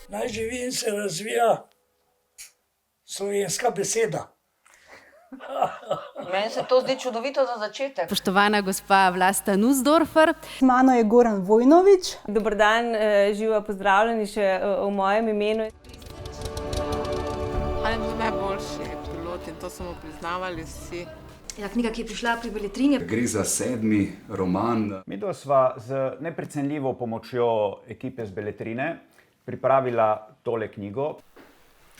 Naj živi in se razvija slovenska beseda. Meni se to zdi čudovito za začetek. Spoštovana gospa Vlasta Nussdorfer. Z mano je Goran Vojnović. Dober dan, živa, pozdravljeni še v mojem imenu. On je bil najboljši pilot in to smo priznavali vsi. Ja, knjiga, ki je prišla pri Beletrini. Gre za 7. roman. Midva sva z neprecenljivo pomočjo ekipe z Beletrine pripravila tole knjigo.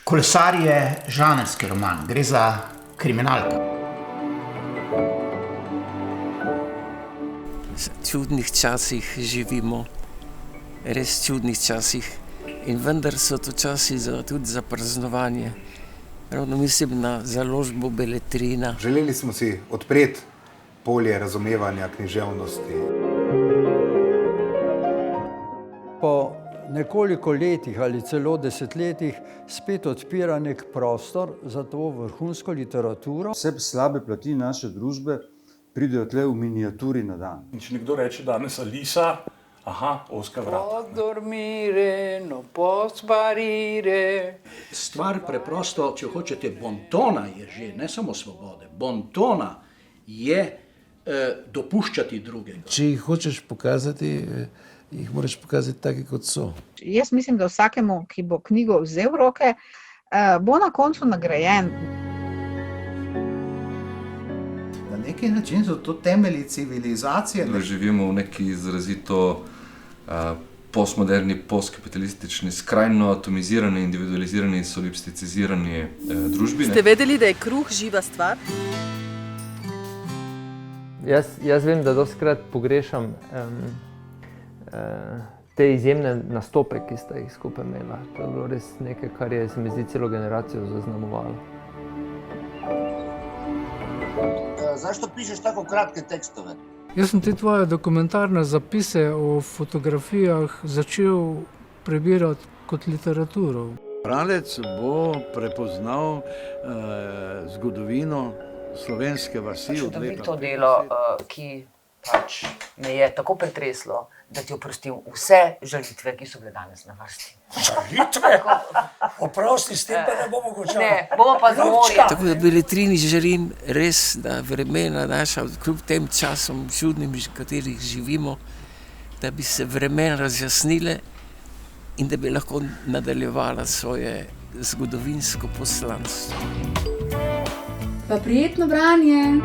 Kolesar je žanrski roman, gre za kriminalko. V čudnih časih živimo, res čudnih časih. In vendar so to časi tudi za praznovanje. Ravno mislim na založbo Beletrina. Želeli smo si odpreti polje razumevanja književnosti. Po nekoliko letih ali celo desetletjih spet odpira nek prostor za to vrhunsko literaturo. Vse slabe plati naše družbe pridejo tle v miniaturi na dan. In če nekdo reče danes Alisa, ozka vrata. Dormire, no posparire. Stvar preprosto, če hočete, bontona je že, ne samo svobode. Bontona je dopuščati drugega. Če jih hočeš pokazati, jih moraš pokazati take, kot so. Jaz mislim, da vsakemu, ki bo knjigo vzel v roke, bo na koncu nagrajen. Na neki način so to temelji civilizacije. Živimo v neki izrazito postmoderni, postkapitalistični, skrajno atomizirani, individualizirani, solipsticizirani družbi. Ste vedeli, da je kruh živa stvar? Jaz vem, da dostikrat pogrešam te izjemne nastope, ki sta jih skupaj imela. To je bilo res nekaj, kar je, se mi zdi, celo generacijo zaznamovalo. Zašto pišeš tako kratke tekstove? Jaz sem te tvoje dokumentarne zapise o fotografijah začel prebirati kot literaturo. Bralec bo prepoznal zgodovino slovenske vasi. Čudovito delo, ki pač me je tako pretreslo, da ti oprostim vse žalitve, ki so bile danes na vrsti. Žalitve? Oprosti, s tem pa ne bomo končali. Ne, bomo pa za morje. Tako da Beletrini želim res, da vremena naša, kljub tem časom čudnim, v katerih živimo, da bi se vremena razjasnile in da bi lahko nadaljevala svoje zgodovinsko poslanstvo. Pa prijetno branje!